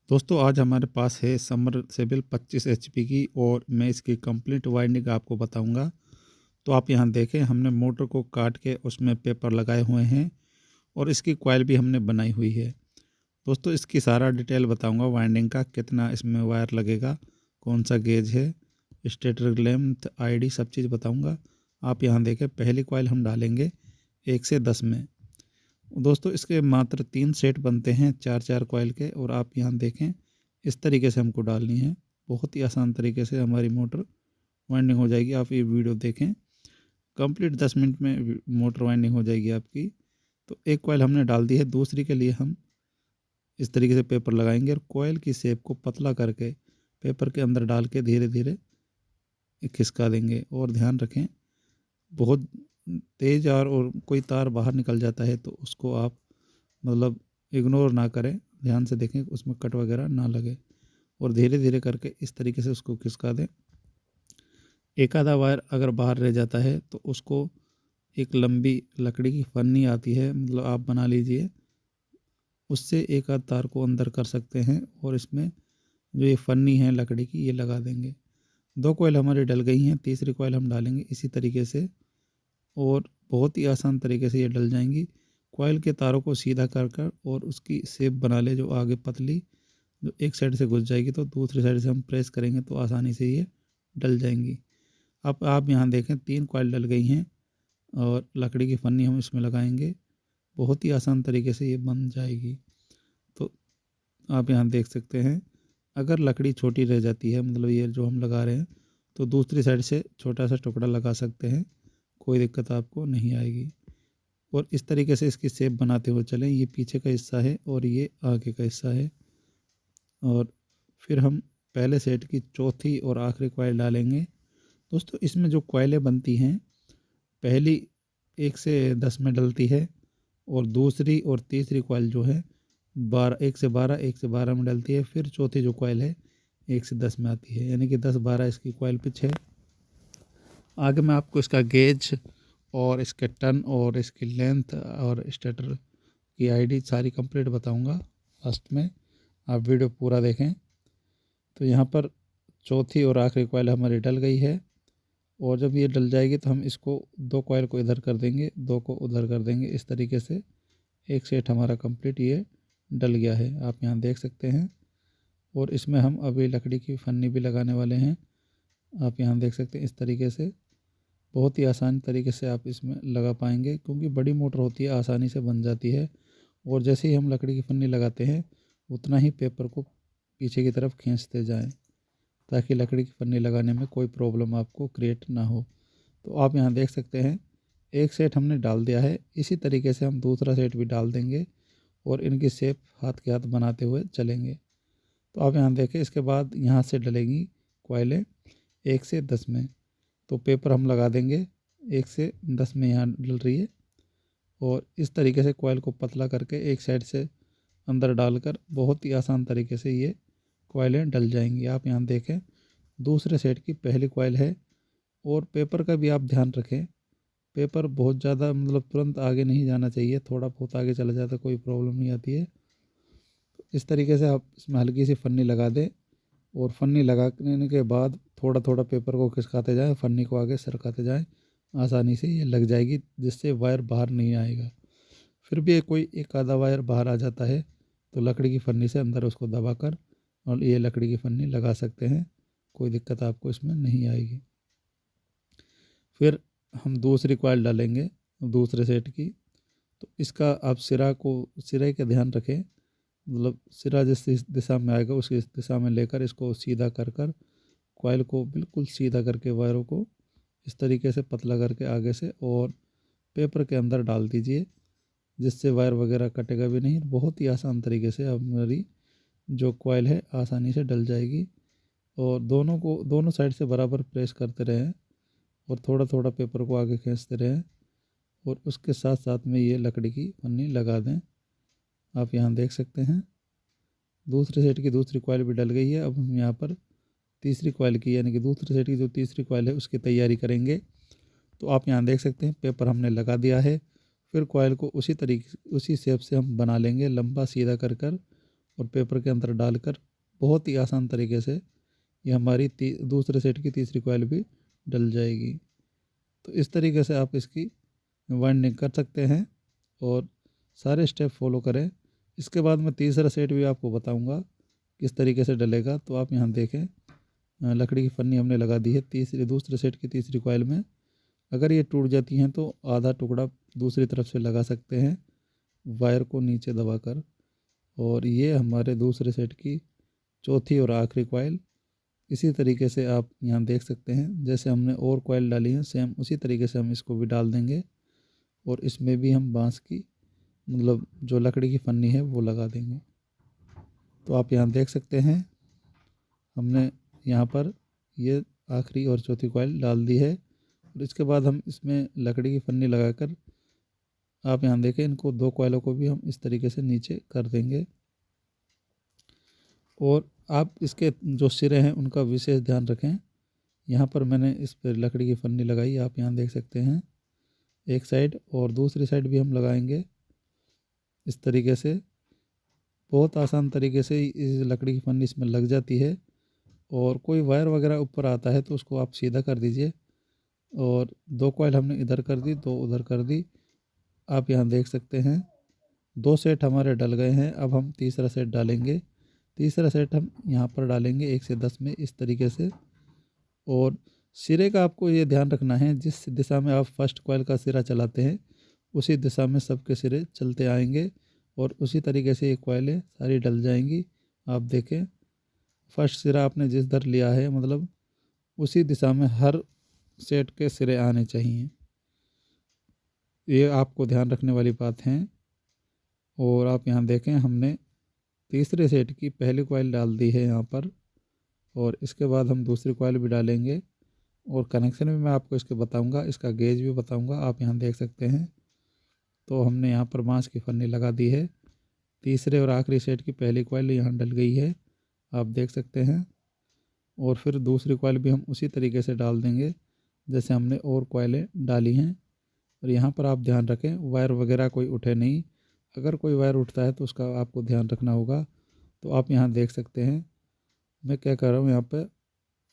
दोस्तों आज हमारे पास है समरसेबल 25 एचपी की और मैं इसकी कंप्लीट वाइंडिंग आपको बताऊंगा। तो आप यहां देखें, हमने मोटर को काट के उसमें पेपर लगाए हुए हैं और इसकी कॉइल भी हमने बनाई हुई है। दोस्तों इसकी सारा डिटेल बताऊंगा, वाइंडिंग का कितना इसमें वायर लगेगा, कौन सा गेज है, स्टेटर लेंथ, आईडी, सब चीज़ बताऊंगा। आप यहां देखें, पहली कॉइल हम डालेंगे 1 से 10 में। दोस्तों इसके मात्र 3 सेट बनते हैं 4-4 कॉइल के, और आप यहाँ देखें इस तरीके से हमको डालनी है। बहुत ही आसान तरीके से हमारी मोटर वाइंडिंग हो जाएगी। आप ये वीडियो देखें, कंप्लीट 10 मिनट में मोटर वाइंडिंग हो जाएगी आपकी। तो एक कॉइल हमने डाल दी है, दूसरी के लिए हम इस तरीके से पेपर लगाएंगे और कॉइल की शेप को पतला करके पेपर के अंदर डाल के धीरे धीरे खिसका देंगे। और ध्यान रखें, बहुत तेज़ और कोई तार बाहर निकल जाता है तो उसको आप मतलब इग्नोर ना करें, ध्यान से देखें उसमें कट वगैरह ना लगे, और धीरे धीरे करके इस तरीके से उसको खिसका दें। एक आधा वायर अगर बाहर रह जाता है तो उसको एक लंबी लकड़ी की फन्नी आती है, मतलब आप बना लीजिए, उससे एक आध तार को अंदर कर सकते हैं और इसमें जो ये फन्नी है लकड़ी की ये लगा देंगे। 2 कॉइल हमारी डल गई हैं, तीसरी कॉइल हम डालेंगे इसी तरीके से और बहुत ही आसान तरीके से ये डल जाएंगी। कॉइल के तारों को सीधा कर कर और उसकी शेप बना ले, जो आगे पतली, जो एक साइड से घुस जाएगी तो दूसरी साइड से हम प्रेस करेंगे तो आसानी से ये डल जाएंगी। अब आप यहाँ देखें 3 कॉइल डल गई हैं और लकड़ी की फन्नी हम इसमें लगाएंगे, बहुत ही आसान तरीके से ये बन जाएगी। तो आप यहाँ देख सकते हैं, अगर लकड़ी छोटी रह जाती है, मतलब ये जो हम लगा रहे हैं, तो दूसरी साइड से छोटा सा टुकड़ा लगा सकते हैं, कोई दिक्कत आपको नहीं आएगी। और इस तरीके से इसकी शेप बनाते हुए चलें। ये पीछे का हिस्सा है और ये आगे का हिस्सा है। और फिर हम पहले सेट की चौथी और आखिरी कॉइल डालेंगे। दोस्तों इसमें जो कॉइलें बनती हैं, पहली 1 से 10 में डलती है और दूसरी और तीसरी कॉइल जो है 1 से 12 में डलती है। फिर चौथी जो कॉइल है 1 से 10 में आती है, यानी कि 10-12 इसकी कॉइल पिच है। आगे मैं आपको इसका गेज और इसके टन और इसकी लेंथ और स्टेटर की आईडी सारी कंप्लीट बताऊंगा लास्ट में, आप वीडियो पूरा देखें। तो यहाँ पर चौथी और आखिरी कॉइल हमारी डल गई है, और जब ये डल जाएगी तो हम इसको 2 कॉइल को इधर कर देंगे, 2 को उधर कर देंगे, इस तरीके से एक सेट हमारा कंप्लीट ये डल गया है, आप यहाँ देख सकते हैं। और इसमें हम अभी लकड़ी की फन्नी भी लगाने वाले हैं, आप यहाँ देख सकते हैं। इस तरीके से बहुत ही आसान तरीके से आप इसमें लगा पाएंगे, क्योंकि बड़ी मोटर होती है, आसानी से बन जाती है। और जैसे ही हम लकड़ी की फन्नी लगाते हैं उतना ही पेपर को पीछे की तरफ खींचते जाएं, ताकि लकड़ी की फन्नी लगाने में कोई प्रॉब्लम आपको क्रिएट ना हो। तो आप यहाँ देख सकते हैं, एक सेट हमने डाल दिया है, इसी तरीके से हम दूसरा सेट भी डाल देंगे और इनकी शेप हाथ के हाथ बनाते हुए चलेंगे। तो आप यहाँ देखें, इसके बाद यहाँ से डलेंगी कॉइलें 1 से 10 में। तो पेपर हम लगा देंगे 1 से 10 में, यहाँ डल रही है। और इस तरीके से कॉइल को पतला करके एक साइड से अंदर डालकर बहुत ही आसान तरीके से ये कॉइलें डल जाएंगी। आप यहाँ देखें, दूसरे सेट की पहली कॉइल है। और पेपर का भी आप ध्यान रखें, पेपर बहुत ज़्यादा मतलब तुरंत आगे नहीं जाना चाहिए, थोड़ा बहुत आगे चला जाए तो कोई प्रॉब्लम नहीं आती है। तो इस तरीके से आप इसमें हल्की सी फन्नी लगा दें, और फन्नी लगाने के बाद थोड़ा थोड़ा पेपर को खिसकाते जाएं, फन्नी को आगे सरकाते जाएं, आसानी से ये लग जाएगी, जिससे वायर बाहर नहीं आएगा। फिर भी कोई एक आधा वायर बाहर आ जाता है तो लकड़ी की फन्नी से अंदर उसको दबाकर और ये लकड़ी की फन्नी लगा सकते हैं, कोई दिक्कत आपको इसमें नहीं आएगी। फिर हम दूसरी कॉइल डालेंगे दूसरे सेट की। तो इसका आप सिरे का ध्यान रखें, मतलब सिरा जिस दिशा में आएगा उसी दिशा में लेकर इसको सीधा कर कर कॉइल को बिल्कुल सीधा करके वायरों को इस तरीके से पतला करके आगे से और पेपर के अंदर डाल दीजिए, जिससे वायर वगैरह कटेगा भी नहीं। बहुत ही आसान तरीके से हमारी जो कॉइल है आसानी से डल जाएगी। और दोनों साइड से बराबर प्रेस करते रहें और थोड़ा थोड़ा पेपर को आगे खींचते रहें, और उसके साथ साथ में ये लकड़ी की पन्नी लगा दें। आप यहाँ देख सकते हैं, दूसरे सेट की दूसरी कॉइल भी डल गई है। अब हम यहाँ पर तीसरी कॉइल की, यानी कि दूसरे सेट की जो तीसरी कॉइल है उसकी तैयारी करेंगे। तो आप यहाँ देख सकते हैं, पेपर हमने लगा दिया है। फिर कॉइल को उसी शेप से हम बना लेंगे, लंबा सीधा कर कर और पेपर के अंदर डालकर बहुत ही आसान तरीके से ये हमारी दूसरे सेट की तीसरी कॉइल भी डल जाएगी। तो इस तरीके से आप इसकी वाइंडिंग कर सकते हैं और सारे स्टेप फॉलो करें। इसके बाद मैं तीसरा सेट भी आपको बताऊंगा किस तरीके से डलेगा। तो आप यहाँ देखें, लकड़ी की फन्नी हमने लगा दी है दूसरे सेट की तीसरी कॉइल में। अगर ये टूट जाती हैं तो आधा टुकड़ा दूसरी तरफ से लगा सकते हैं वायर को नीचे दबाकर। और ये हमारे दूसरे सेट की चौथी और आखिरी कॉइल। इसी तरीके से आप यहाँ देख सकते हैं, जैसे हमने और कॉइल डाली है सेम उसी तरीके से हम इसको भी डाल देंगे और इसमें भी हम बांस की मतलब जो लकड़ी की फन्नी है वो लगा देंगे। तो आप यहाँ देख सकते हैं हमने यहाँ पर ये आखिरी और चौथी कॉइल डाल दी है। और इसके बाद हम इसमें लकड़ी की फन्नी लगाकर आप यहाँ देखें, इनको दो कॉइलों को भी हम इस तरीके से नीचे कर देंगे। और आप इसके जो सिरे हैं उनका विशेष ध्यान रखें। यहाँ पर मैंने इस पर लकड़ी की फन्नी लगाई, आप यहाँ देख सकते हैं एक साइड, और दूसरी साइड भी हम लगाएंगे इस तरीके से। बहुत आसान तरीके से इस लकड़ी की फन्नी इसमें लग जाती है। और कोई वायर वगैरह ऊपर आता है तो उसको आप सीधा कर दीजिए। और दो कॉइल हमने इधर कर दी, दो उधर कर दी। आप यहाँ देख सकते हैं दो सेट हमारे डल गए हैं। अब हम तीसरा सेट डालेंगे। तीसरा सेट हम यहाँ पर डालेंगे 1 से 10 में इस तरीके से। और सिरे का आपको ये ध्यान रखना है, जिस दिशा में आप फर्स्ट कॉइल का सिरा चलाते हैं उसी दिशा में सबके सिरे चलते आएंगे और उसी तरीके से ये कॉइलें सारी डल जाएंगी। आप देखें फर्स्ट सिरा आपने जिस दर लिया है मतलब उसी दिशा में हर सेट के सिरे आने चाहिए। ये आपको ध्यान रखने वाली बात है। और आप यहाँ देखें हमने तीसरे सेट की पहली कॉइल डाल दी है यहाँ पर, और इसके बाद हम दूसरी कॉइल भी डालेंगे और कनेक्शन भी मैं आपको इसके बताऊंगा, इसका गेज भी बताऊंगा। आप यहाँ देख सकते हैं तो हमने यहाँ पर बांस की फन्नी लगा दी है। तीसरे और आखिरी सेट की पहली कॉइल यहाँ डल गई है, आप देख सकते हैं। और फिर दूसरी कॉइल भी हम उसी तरीके से डाल देंगे जैसे हमने और कॉइलें डाली हैं। और यहाँ पर आप ध्यान रखें वायर वगैरह कोई उठे नहीं, अगर कोई वायर उठता है तो उसका आपको ध्यान रखना होगा। तो आप यहाँ देख सकते हैं मैं क्या कर रहा हूँ, यहाँ पर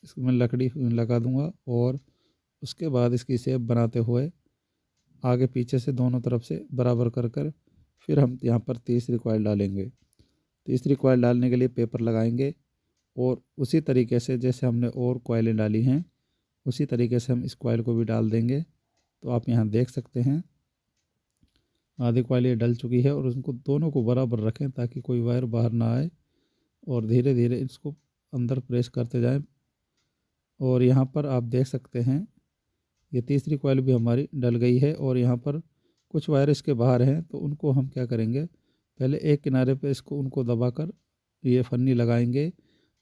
इसमें लकड़ी लगा दूँगा और उसके बाद इसकी शेप बनाते हुए आगे पीछे से दोनों तरफ से बराबर कर कर फिर हम यहाँ पर तीसरी कॉइल डालेंगे। तीसरी कॉइल डालने के लिए पेपर लगाएंगे और उसी तरीके से जैसे हमने और कॉइलें डाली हैं उसी तरीके से हम इस कॉइल को भी डाल देंगे। तो आप यहाँ देख सकते हैं आधी कॉइल ये डल चुकी है और उनको दोनों को बराबर रखें ताकि कोई वायर बाहर ना आए और धीरे धीरे इसको अंदर प्रेस करते जाएं। और यहाँ पर आप देख सकते हैं ये तीसरी कॉइल भी हमारी डल गई है और यहाँ पर कुछ वायर इसके बाहर हैं तो उनको हम क्या करेंगे, पहले एक किनारे पे इसको उनको दबाकर ये फन्नी लगाएंगे।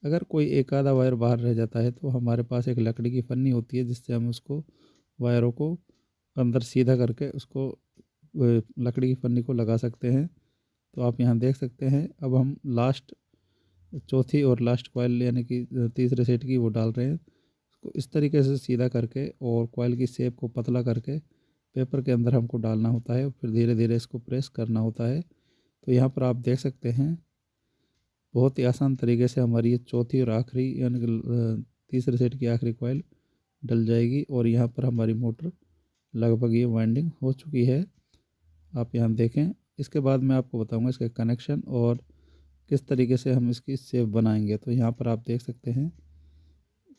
अगर कोई एक आधा वायर बाहर रह जाता है तो हमारे पास एक लकड़ी की फन्नी होती है जिससे हम उसको वायरों को अंदर सीधा करके उसको लकड़ी की फन्नी को लगा सकते हैं। तो आप यहाँ देख सकते हैं अब हम लास्ट चौथी और लास्ट कॉइल यानी कि तीसरे सेट की वो डाल रहे हैं। उसको इस तरीके से सीधा करके और कॉइल की शेप को पतला करके पेपर के अंदर हमको डालना होता है, फिर धीरे धीरे इसको प्रेस करना होता है। तो यहाँ पर आप देख सकते हैं बहुत ही आसान तरीके से हमारी ये चौथी और आखिरी यानी कि तीसरे सेट की आखिरी कॉइल डल जाएगी और यहाँ पर हमारी मोटर लगभग ये वाइंडिंग हो चुकी है। आप यहाँ देखें, इसके बाद मैं आपको बताऊंगा इसके कनेक्शन और किस तरीके से हम इसकी शेप बनाएंगे। तो यहाँ पर आप देख सकते हैं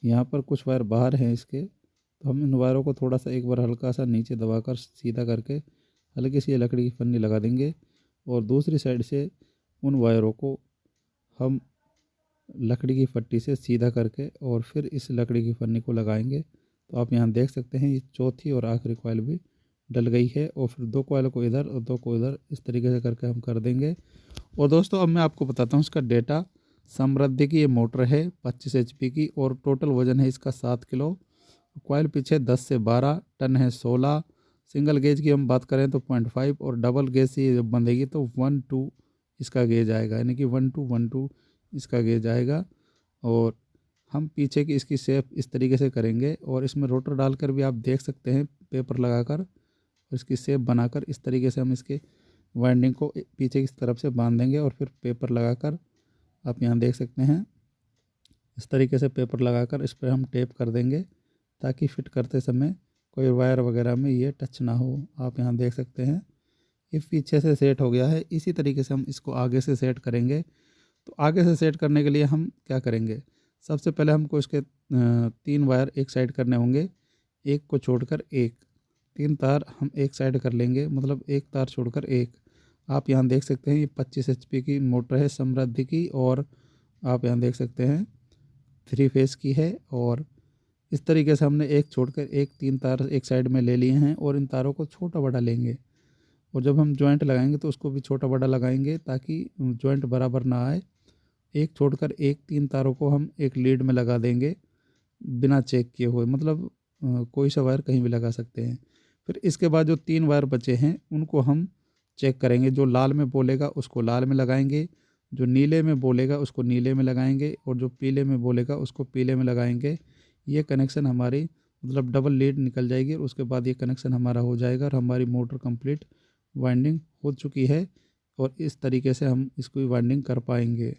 यहाँ पर कुछ वायर बाहर हैं इसके, तो हम इन वायरों को थोड़ा सा एक बार हल्का सा नीचे दबाकर सीधा करके हल्की सी लकड़ी की फन्नी लगा देंगे और दूसरी साइड से उन वायरों को हम लकड़ी की फट्टी से सीधा करके और फिर इस लकड़ी की फन्नी को लगाएंगे। तो आप यहाँ देख सकते हैं ये चौथी और आखिरी कॉइल भी डल गई है और फिर दो कॉइल को इधर और दो को इधर इस तरीके से करके हम कर देंगे। और दोस्तों अब मैं आपको बताता हूँ इसका डेटा। समृद्धि की ये मोटर है 25 HP की और टोटल वज़न है इसका 7 किलो। कॉइल पीछे 10 से 12 टन है 16। सिंगल गेज की हम बात करें तो 0.5 और डबल गेज से जब बंधेगी तो 1-2 इसका गेज आएगा, यानी कि 1-2 इसका गेज आएगा। और हम पीछे की इसकी शेप इस तरीके से करेंगे और इसमें रोटर डालकर भी आप देख सकते हैं पेपर लगाकर इसकी शेप बनाकर इस तरीके से हम इसके वाइंडिंग को पीछे की तरफ से बांध देंगे और फिर पेपर लगाकर आप यहाँ देख सकते हैं। इस तरीके से पेपर लगाकर इस पर हम टेप कर देंगे ताकि फिट करते समय कोई वायर वगैरह में ये टच ना हो। आप यहाँ देख सकते हैं ये पीछे से सेट हो गया है। इसी तरीके से हम इसको आगे से सेट करेंगे। तो आगे से सेट करने के लिए हम क्या करेंगे, सबसे पहले हमको इसके 3 वायर एक साइड करने होंगे, एक को छोड़कर एक। 3 तार हम एक साइड कर लेंगे, मतलब एक तार छोड़कर एक। आप यहाँ देख सकते हैं ये 25 HP की मोटर है समृद्धि की, और आप यहाँ देख सकते हैं 3 फेस की है। और इस तरीके से हमने एक छोड़कर एक 3 तार एक साइड में ले लिए हैं, और इन तारों को छोटा बड़ा लेंगे। और जब हम जॉइंट लगाएंगे तो उसको भी छोटा बड़ा लगाएंगे ताकि जॉइंट बराबर ना आए। एक छोड़कर एक 3 तारों को हम एक लीड में लगा देंगे बिना चेक किए हुए, मतलब कोई सा वायर कहीं भी लगा सकते हैं। फिर इसके बाद जो 3 वायर बचे हैं उनको हम चेक करेंगे। जो लाल में बोलेगा उसको लाल में लगाएंगे, जो नीले में बोलेगा उसको नीले में लगाएंगे, और जो पीले में बोलेगा उसको पीले में लगाएंगे। ये कनेक्शन हमारी मतलब डबल लीड निकल जाएगी, और उसके बाद ये कनेक्शन हमारा हो जाएगा और हमारी मोटर कंप्लीट वाइंडिंग हो चुकी है। और इस तरीके से हम इसको वाइंडिंग कर पाएंगे।